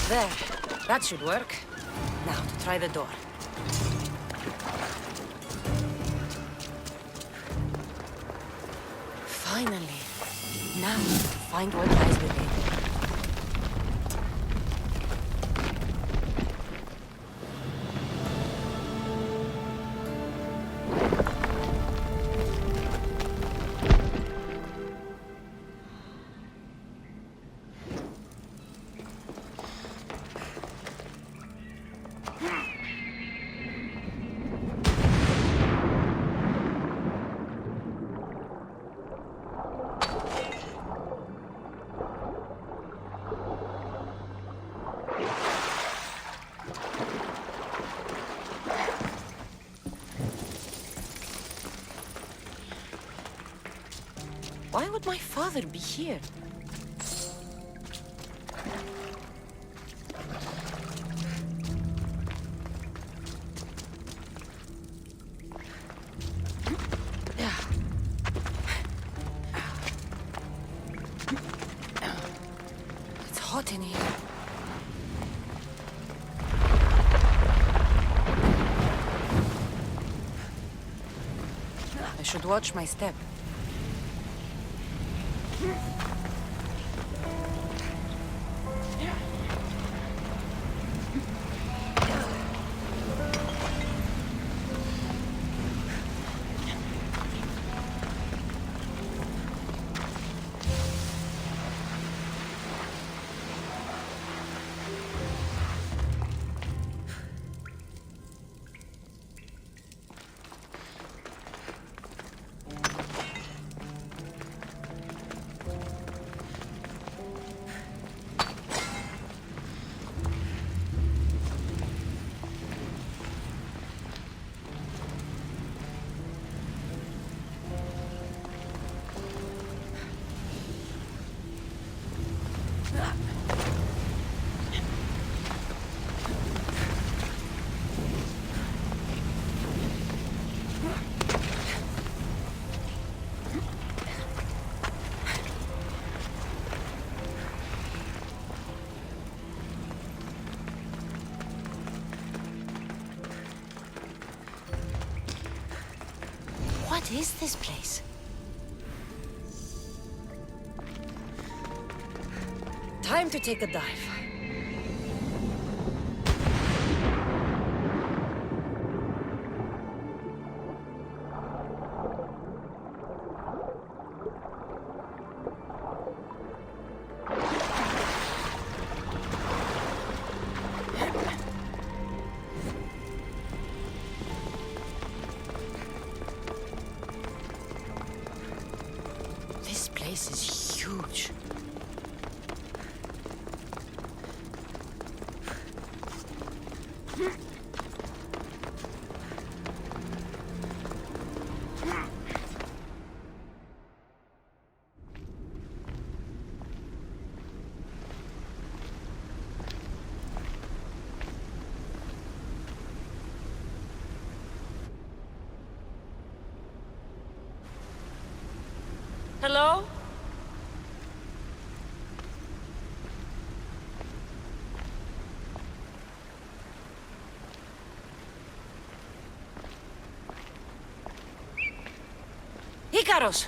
There. That should work. Now to try the door. Finally. Now, find what lies within. Why would my father be here? It's hot in here. I should watch my step. What is this place? Time to take a dive. This place is huge. Hello? Icaros!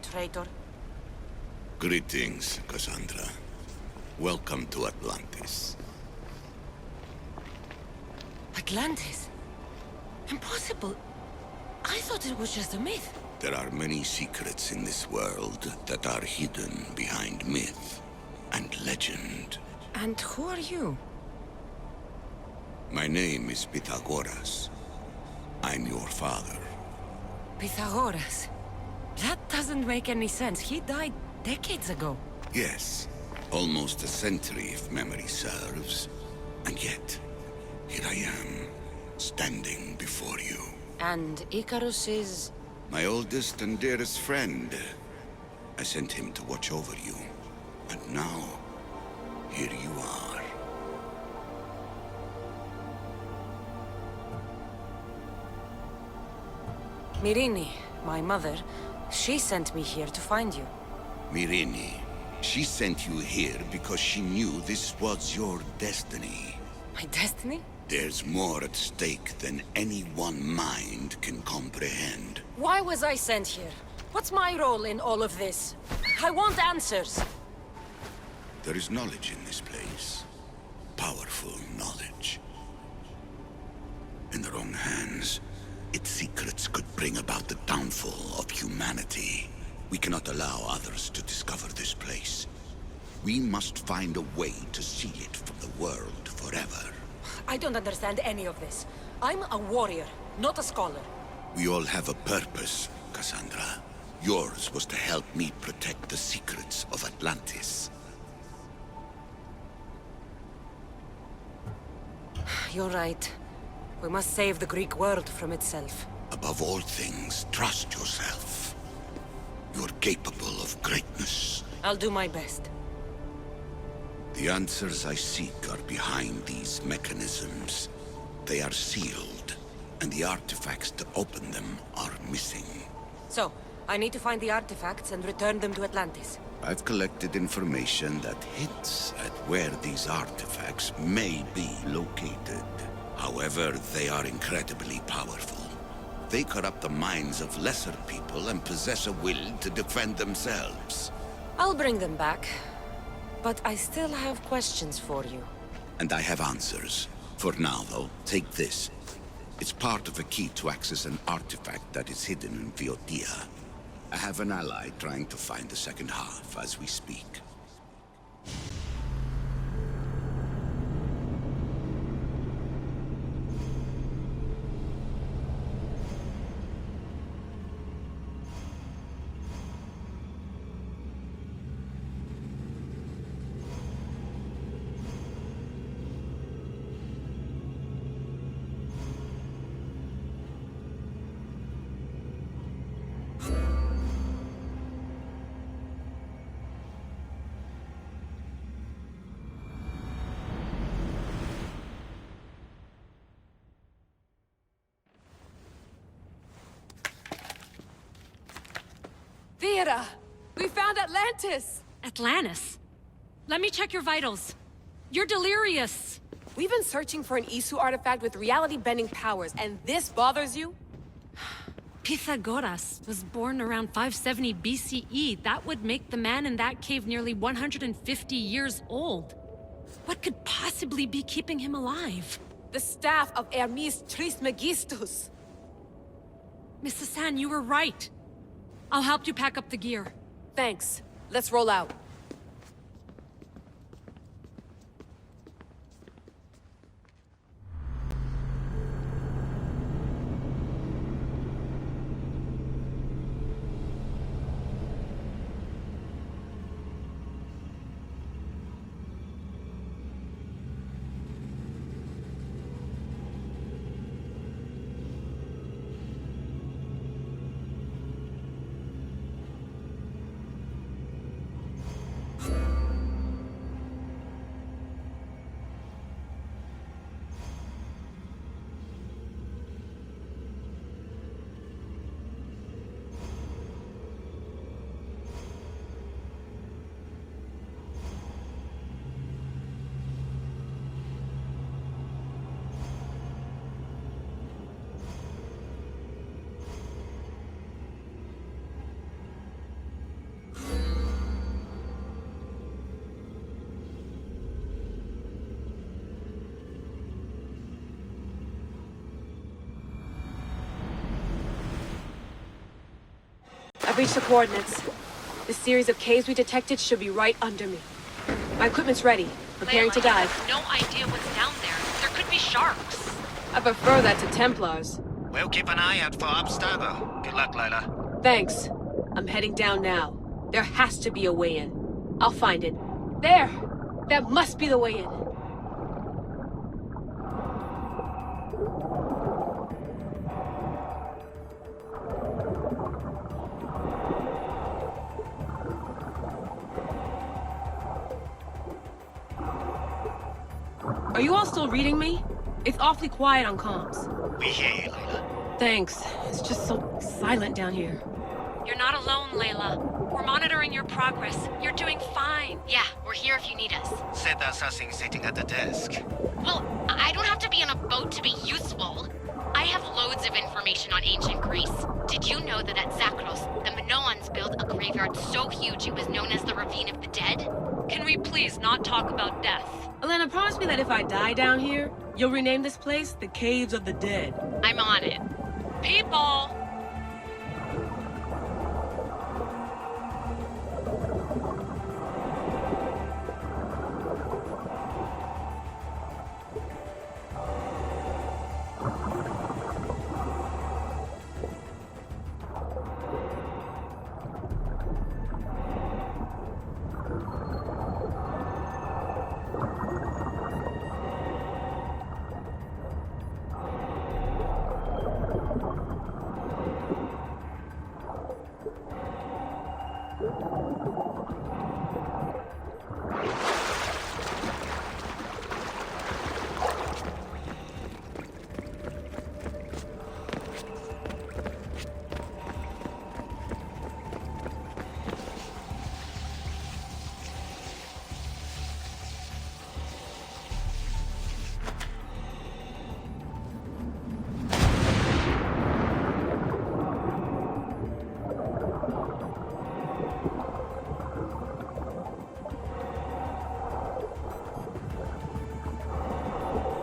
Traitor. Greetings, Cassandra. Welcome to Atlantis. Atlantis? Impossible. I thought it was just a myth. There are many secrets in this world that are hidden behind myth and legend. And who are you? My name is Pythagoras. I'm your father. Pythagoras. That doesn't make any sense. He died decades ago. Yes, almost a century if memory serves. And yet, here I am, standing before you. And Icarus is... My oldest and dearest friend. I sent him to watch over you. And now, here you are. Myrine, my mother, She sent me here to find you. Mirini, she sent you here because she knew this was your destiny. My destiny? There's more at stake than any one mind can comprehend. Why was I sent here? What's my role in all of this? I want answers. There is knowledge in this place. Powerful knowledge. In the wrong hands, its secrets could bring about the downfall of humanity. We cannot allow others to discover this place. We must find a way to seal it from the world forever. I don't understand any of this. I'm a warrior, not a scholar. We all have a purpose, Cassandra. Yours was to help me protect the secrets of Atlantis. You're right. We must save the Greek world from itself. Above all things, trust yourself. You're capable of greatness. I'll do my best. The answers I seek are behind these mechanisms. They are sealed, and the artifacts to open them are missing. So, I need to find the artifacts and return them to Atlantis. I've collected information that hints at where these artifacts may be located. However, they are incredibly powerful. They corrupt the minds of lesser people and possess a will to defend themselves. I'll bring them back. But I still have questions for you. And I have answers. For now, though, take this. It's part of a key to access an artifact that is hidden in Viotia. I have an ally trying to find the second half as we speak. Vera! We found Atlantis! Atlantis? Let me check your vitals. You're delirious. We've been searching for an Isu artifact with reality-bending powers, and this bothers you? Pythagoras was born around 570 BCE. That would make the man in that cave nearly 150 years old. What could possibly be keeping him alive? The staff of Hermes Trismegistus! Mrs. San, you were right. I'll help you pack up the gear. Thanks. Let's roll out. I've reached the coordinates. The series of caves we detected should be right under me. My equipment's ready. Preparing to dive. I have no idea what's down there. There could be sharks. I prefer that to Templars. We'll keep an eye out for Abstergo. Good luck, Layla. Thanks. I'm heading down now. There has to be a way in. I'll find it. There! That must be the way in. Are you all still reading me? It's awfully quiet on comms. We hear you, Layla. Thanks. It's just so silent down here. You're not alone, Layla. We're monitoring your progress. You're doing fine. Yeah, we're here if you need us. Said the assassin sitting at the desk. Well, I don't have to be on a boat to be useful. I have loads of information on ancient Greece. Did you know that at Zakros, the Minoans built a graveyard so huge it was known as the Ravine of the Dead? Can we please not talk about death? Elena, promise me that if I die down here, you'll rename this place the Caves of the Dead. I'm on it. People!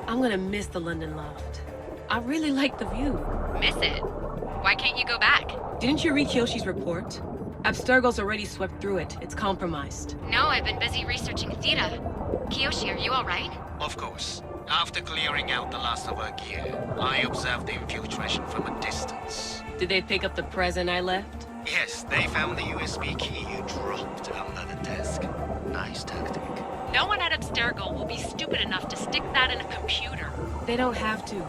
I'm gonna miss the London loft. I really like the view. Miss it? Why can't you go back? Didn't you read Kyoshi's report? Abstergo's already swept through it. It's compromised. No, I've been busy researching Theta. Kiyoshi, are you alright? Of course. After clearing out the last of our gear, I observed the infiltration from a distance. Did they pick up the present I left? Yes, they found the USB key you dropped under the desk. Nice tactic. No one at Abstergo will be stupid enough to stick that in a computer. They don't have to.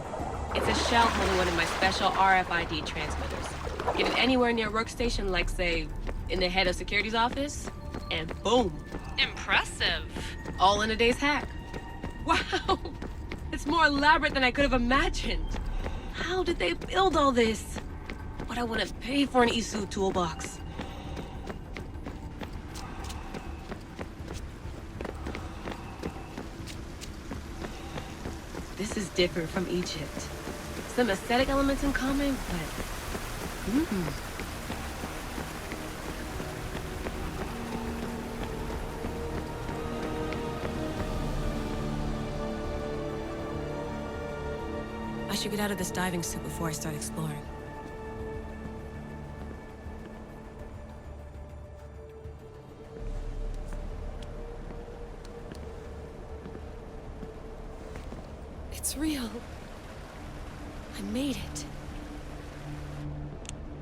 It's a shell holding one of my special RFID transmitters. Get it anywhere near a workstation, like, say, in the head of security's office, and boom. Impressive. All in a day's hack. Wow! It's more elaborate than I could have imagined. How did they build all this? What I would have paid for an Isu toolbox. This is different from Egypt. Some aesthetic elements in common, but... I should get out of this diving suit before I start exploring. It's real. I made it.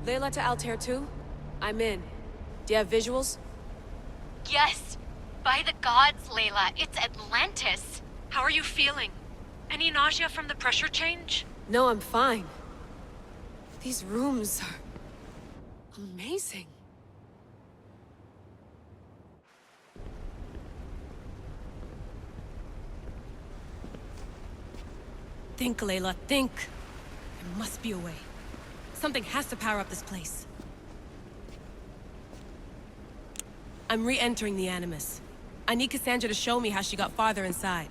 Layla to Altair 2? I'm in. Do you have visuals? Yes! By the gods, Layla, it's Atlantis! How are you feeling? Any nausea from the pressure change? No, I'm fine. These rooms are... amazing. Think, Layla, think. There must be a way. Something has to power up this place. I'm re-entering the Animus. I need Cassandra to show me how she got farther inside.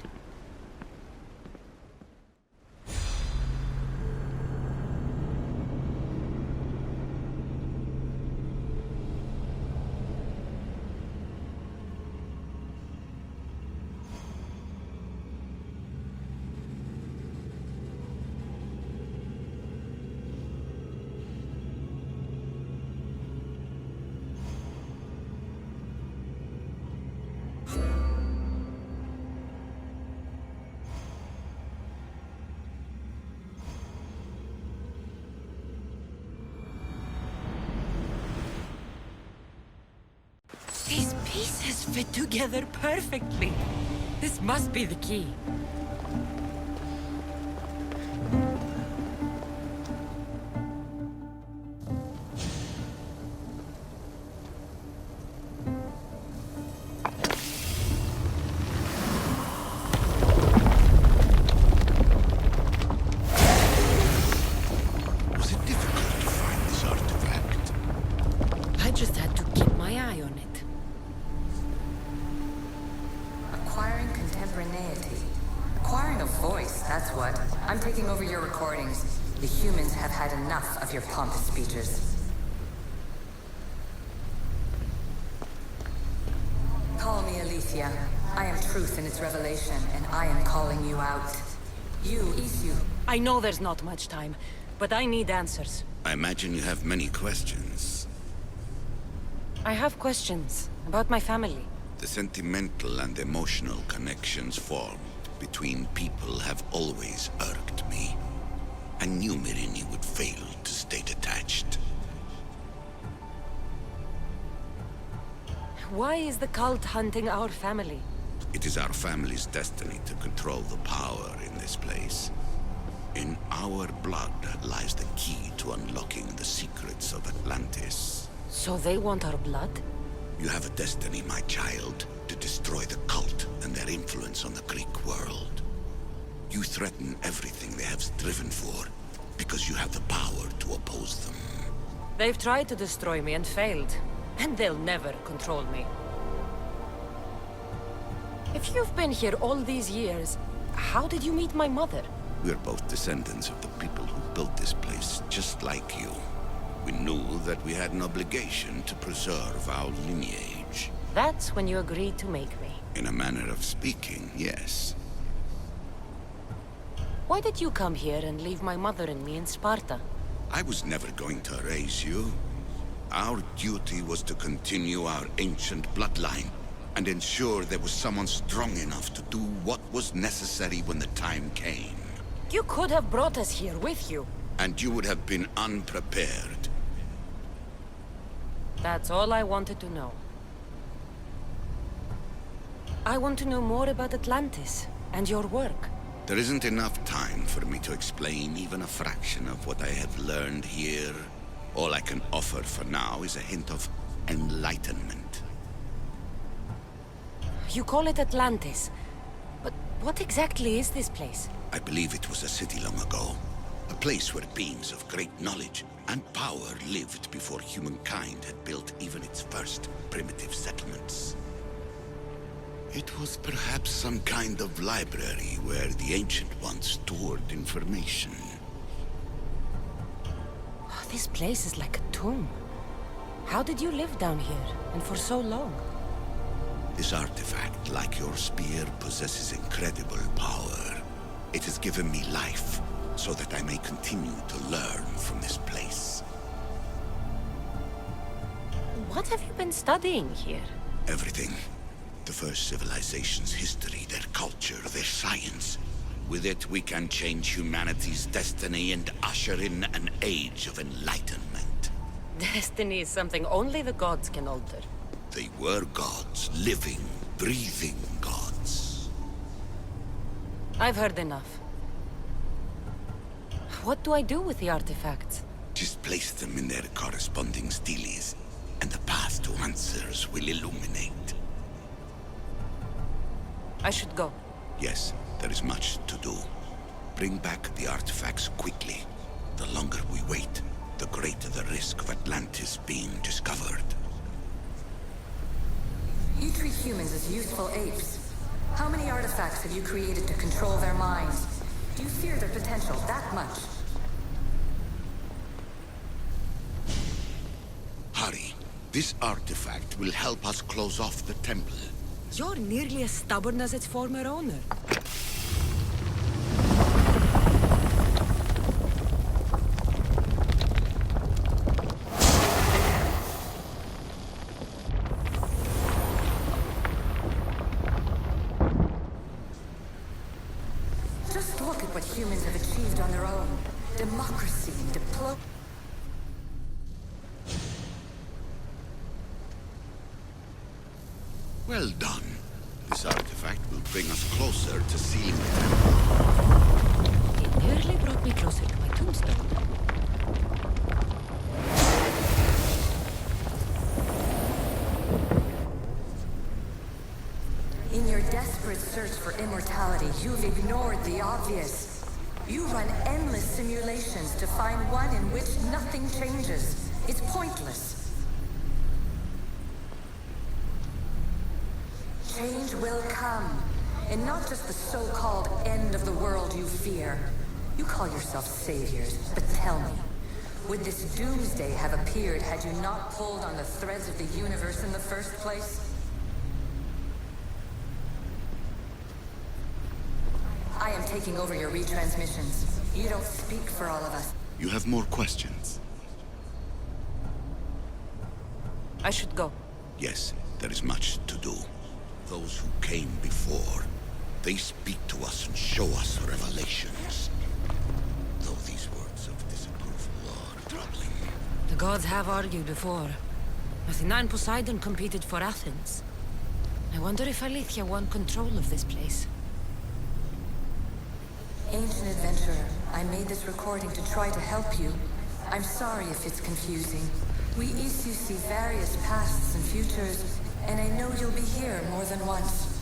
These pieces fit together perfectly. This must be the key. Was it difficult to find this artifact? just had to keep my eye on it. Acquiring contemporaneity. Acquiring a voice, that's what. I'm taking over your recordings. The humans have had enough of your pompous speeches. Call me Alicia. I am truth in its revelation, and I am calling you out. You, Isu. I know there's not much time, but I need answers. I imagine you have many questions. I have questions about my family. The sentimental and emotional connections formed between people have always irked me. I knew Mirini would fail to stay detached. Why is the cult hunting our family? It is our family's destiny to control the power in this place. In our blood lies the key to unlocking the secrets of Atlantis. So they want our blood? You have a destiny, my child, to destroy the cult and their influence on the Greek world. You threaten everything they have striven for, because you have the power to oppose them. They've tried to destroy me and failed, and they'll never control me. If you've been here all these years, how did you meet my mother? We're both descendants of the people who built this place, just like you. We knew that we had an obligation to preserve our lineage. That's when you agreed to make me. In a manner of speaking, yes. Why did you come here and leave my mother and me in Sparta? I was never going to raise you. Our duty was to continue our ancient bloodline and ensure there was someone strong enough to do what was necessary when the time came. You could have brought us here with you. And you would have been unprepared. That's all I wanted to know. I want to know more about Atlantis and your work. There isn't enough time for me to explain even a fraction of what I have learned here. All I can offer for now is a hint of enlightenment. You call it Atlantis, but what exactly is this place? I believe it was a city long ago. A place where beings of great knowledge and power lived before humankind had built even its first primitive settlements. It was perhaps some kind of library where the Ancient Ones stored information. Oh, this place is like a tomb. How did you live down here, and for so long? This artifact, like your spear, possesses incredible power. It has given me life, so that I may continue to learn from this place. What have you been studying here? Everything. The first civilization's history, their culture, their science. With it, we can change humanity's destiny and usher in an age of enlightenment. Destiny is something only the gods can alter. They were gods, living, breathing gods. I've heard enough. What do I do with the artifacts? Just place them in their corresponding steles, and the path to answers will illuminate. I should go. Yes, there is much to do. Bring back the artifacts quickly. The longer we wait, the greater the risk of Atlantis being discovered. You treat humans as useful apes. How many artifacts have you created to control their minds? Do you fear their potential that much? Hurry. This artifact will help us close off the temple. You're nearly as stubborn as its former owner. Just look at what humans have achieved on their own. Democracy, diplomacy. Well done. This artifact will bring us closer to sealing the temple. It nearly brought me closer to my tombstone. In your desperate search for immortality, you've ignored the obvious. You run endless simulations to find one in which nothing changes. It's pointless. Change will come. And not just the so-called end of the world you fear. You call yourself saviors, but tell me, would this doomsday have appeared had you not pulled on the threads of the universe in the first place? I am taking over your retransmissions. You don't speak for all of us. You have more questions? I should go. Yes, there is much to do. Those who came before, they speak to us and show us revelations. Though these words of disapproval are troubling. The gods have argued before. Athena and Poseidon competed for Athens. I wonder if Alethea won control of this place. Ancient adventurer, I made this recording to try to help you. I'm sorry if it's confusing. We Isu see various pasts and futures, and I know you'll be here more than once.